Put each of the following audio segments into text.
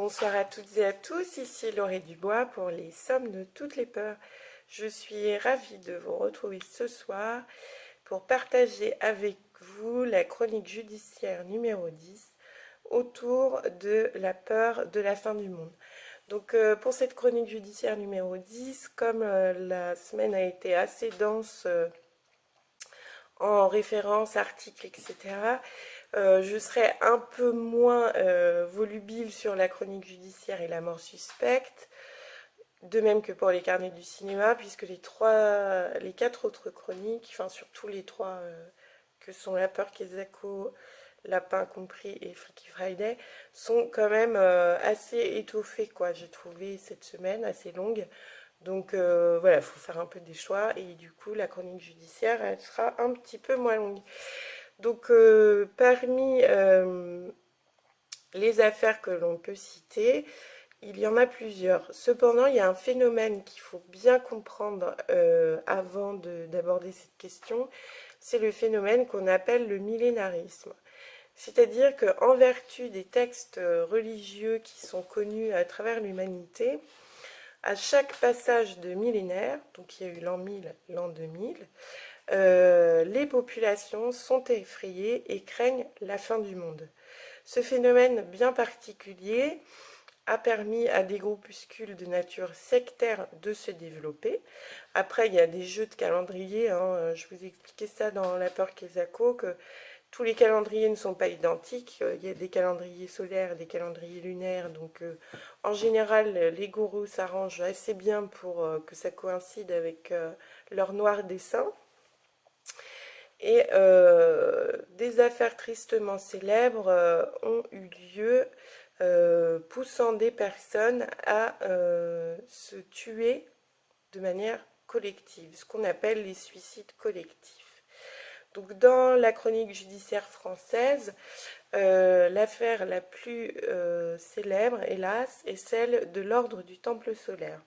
Bonsoir à toutes et à tous, ici Laurée Dubois pour les Sommes de toutes les peurs. Je suis ravie de vous retrouver ce soir pour partager avec vous la chronique judiciaire numéro 10 autour de la peur de la fin du monde. Donc pour cette chronique judiciaire numéro 10, comme la semaine a été assez dense en références, articles, etc., je serai un peu moins volubile sur la chronique judiciaire et la mort suspecte, de même que pour les carnets du cinéma, puisque les quatre autres chroniques, enfin surtout les trois que sont La Peur Kezako, Lapin compris et Freaky Friday, sont quand même assez étoffées, quoi. J'ai trouvé cette semaine assez longue. Donc voilà, il faut faire un peu des choix et du coup la chronique judiciaire elle sera un petit peu moins longue. Donc parmi les affaires que l'on peut citer, il y en a plusieurs. Cependant, il y a un phénomène qu'il faut bien comprendre avant d'aborder cette question, c'est le phénomène qu'on appelle le millénarisme. C'est-à-dire qu'en vertu des textes religieux qui sont connus à travers l'humanité, à chaque passage de millénaire, donc il y a eu l'an 1000, l'an 2000, les populations sont effrayées et craignent la fin du monde. Ce phénomène bien particulier a permis à des groupuscules de nature sectaire de se développer. Après, il y a des jeux de calendrier, hein. Je vous ai expliqué ça dans La Peur Kezako, que tous les calendriers ne sont pas identiques. Il y a des calendriers solaires, des calendriers lunaires. Donc, en général, les gourous s'arrangent assez bien pour que ça coïncide avec leur noir dessin. Et des affaires tristement célèbres ont eu lieu, poussant des personnes à se tuer de manière collective, ce qu'on appelle les suicides collectifs. Donc dans la chronique judiciaire française, l'affaire la plus célèbre, hélas, est celle de l'ordre du Temple solaire.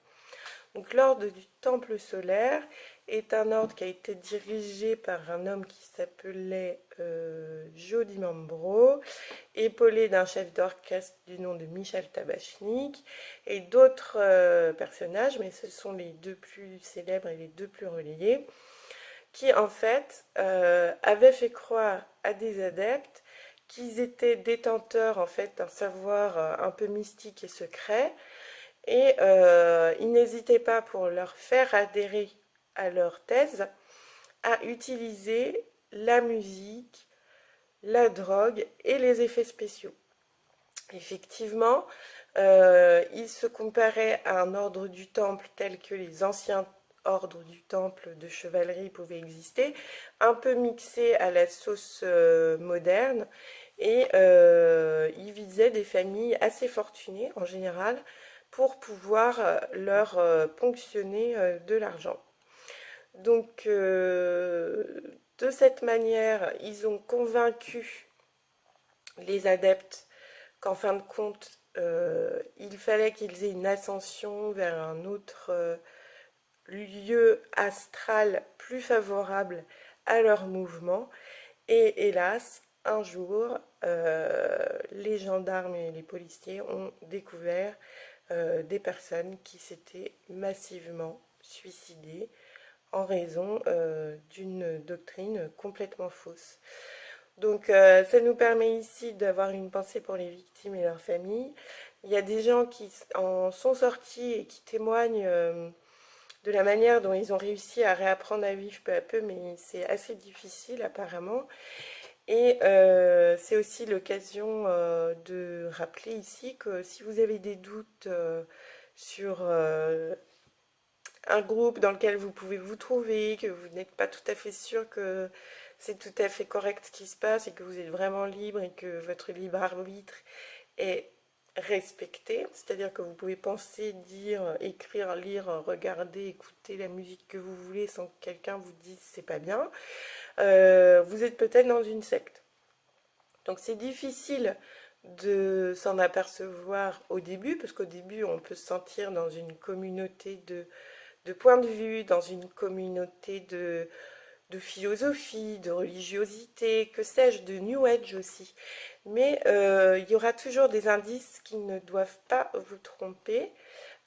Donc l'ordre du Temple solaire est un ordre qui a été dirigé par un homme qui s'appelait Joe Di Mambro, épaulé d'un chef d'orchestre du nom de Michel Tabachnik et d'autres personnages, mais ce sont les deux plus célèbres et les deux plus relayés, qui en fait avaient fait croire à des adeptes qu'ils étaient détenteurs en fait d'un savoir un peu mystique et secret, et ils n'hésitaient pas, pour leur faire adhérer à leur thèse, à utiliser la musique, la drogue et les effets spéciaux. Effectivement, ils se comparaient à un ordre du temple tel que les anciens ordres du temple de chevalerie pouvaient exister, un peu mixé à la sauce moderne, et ils visaient des familles assez fortunées en général pour pouvoir leur ponctionner de l'argent. Donc, de cette manière, ils ont convaincu les adeptes qu'en fin de compte, il fallait qu'ils aient une ascension vers un autre lieu astral plus favorable à leur mouvement. Et hélas, un jour, les gendarmes et les policiers ont découvert des personnes qui s'étaient massivement suicidées en raison d'une doctrine complètement fausse. Donc ça nous permet ici d'avoir une pensée pour les victimes et leurs familles. Il y a des gens qui en sont sortis et qui témoignent de la manière dont ils ont réussi à réapprendre à vivre peu à peu, mais c'est assez difficile apparemment. Et c'est aussi l'occasion de rappeler ici que si vous avez des doutes sur un groupe dans lequel vous pouvez vous trouver, que vous n'êtes pas tout à fait sûr que c'est tout à fait correct ce qui se passe et que vous êtes vraiment libre et que votre libre arbitre est respecté, c'est-à-dire que vous pouvez penser, dire, écrire, lire, regarder, écouter la musique que vous voulez sans que quelqu'un vous dise c'est pas bien, vous êtes peut-être dans une secte. Donc c'est difficile de s'en apercevoir au début, parce qu'au début on peut se sentir dans une communauté de points de vue, dans une communauté de philosophie, de religiosité, que sais-je, de New Age aussi. Mais il y aura toujours des indices qui ne doivent pas vous tromper,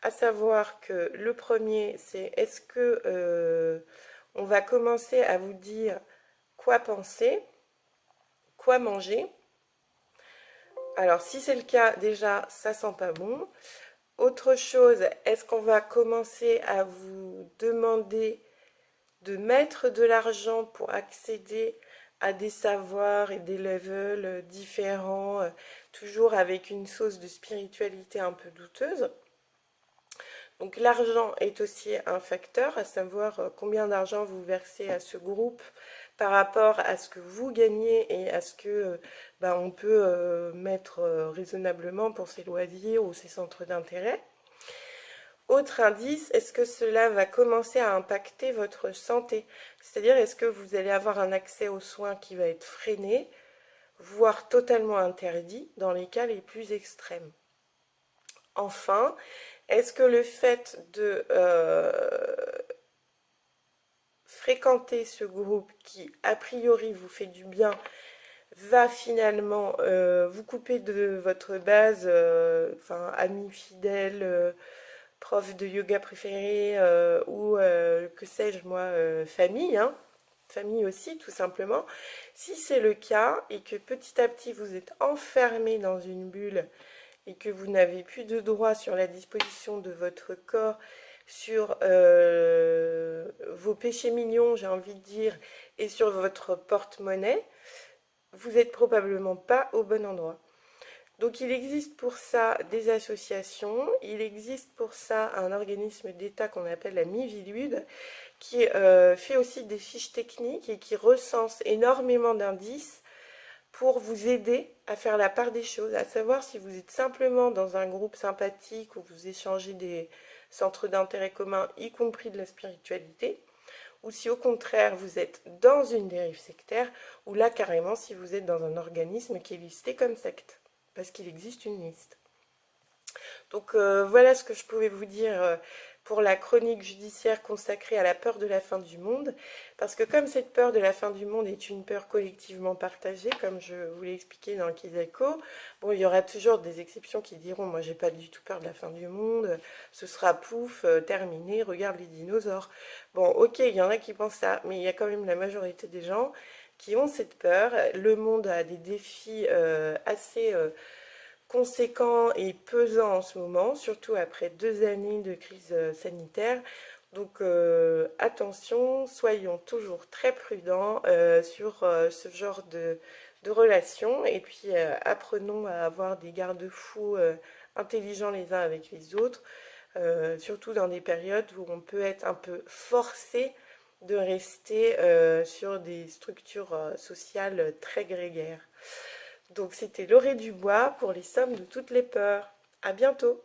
à savoir que le premier, c'est est-ce que on va commencer à vous dire quoi penser, quoi manger. Alors si c'est le cas, déjà, ça sent pas bon. Autre chose, est-ce qu'on va commencer à vous demander de mettre de l'argent pour accéder à des savoirs et des levels différents, toujours avec une sauce de spiritualité un peu douteuse. Donc l'argent est aussi un facteur, à savoir combien d'argent vous versez à ce groupe par rapport à ce que vous gagnez et à ce que on peut mettre raisonnablement pour ses loisirs ou ses centres d'intérêt. Autre indice, est-ce que cela va commencer à impacter votre santé? C'est-à-dire, est-ce que vous allez avoir un accès aux soins qui va être freiné, voire totalement interdit dans les cas les plus extrêmes? Enfin, est-ce que le fait de fréquenter ce groupe qui, a priori, vous fait du bien, va finalement vous couper de votre base, enfin, amis fidèles, prof de yoga préféré ou que sais-je moi, famille, hein, famille aussi tout simplement. Si c'est le cas et que petit à petit vous êtes enfermé dans une bulle et que vous n'avez plus de droit sur la disposition de votre corps, sur vos péchés mignons, j'ai envie de dire, et sur votre porte-monnaie, vous n'êtes probablement pas au bon endroit. Donc il existe pour ça des associations, il existe pour ça un organisme d'État qu'on appelle la Miviludes, qui fait aussi des fiches techniques et qui recense énormément d'indices pour vous aider à faire la part des choses, à savoir si vous êtes simplement dans un groupe sympathique où vous échangez des centres d'intérêt communs, y compris de la spiritualité, ou si au contraire vous êtes dans une dérive sectaire, ou là carrément si vous êtes dans un organisme qui est listé comme secte, parce qu'il existe une liste. Donc voilà ce que je pouvais vous dire pour la chronique judiciaire consacrée à la peur de la fin du monde, parce que comme cette peur de la fin du monde est une peur collectivement partagée, comme je vous l'ai expliqué dans Kizako, bon, il y aura toujours des exceptions qui diront moi j'ai pas du tout peur de la fin du monde, ce sera pouf, terminé, regarde les dinosaures. Bon, ok, il y en a qui pensent ça, mais il y a quand même la majorité des gens qui ont cette peur. Le monde a des défis assez conséquent et pesant en ce moment, surtout après 2 années de crise sanitaire. Donc attention, soyons toujours très prudents sur ce genre de relations et puis apprenons à avoir des garde-fous intelligents les uns avec les autres, surtout dans des périodes où on peut être un peu forcé de rester sur des structures sociales très grégaires. Donc c'était Laurée Dubois pour les sommes de toutes les peurs. À bientôt!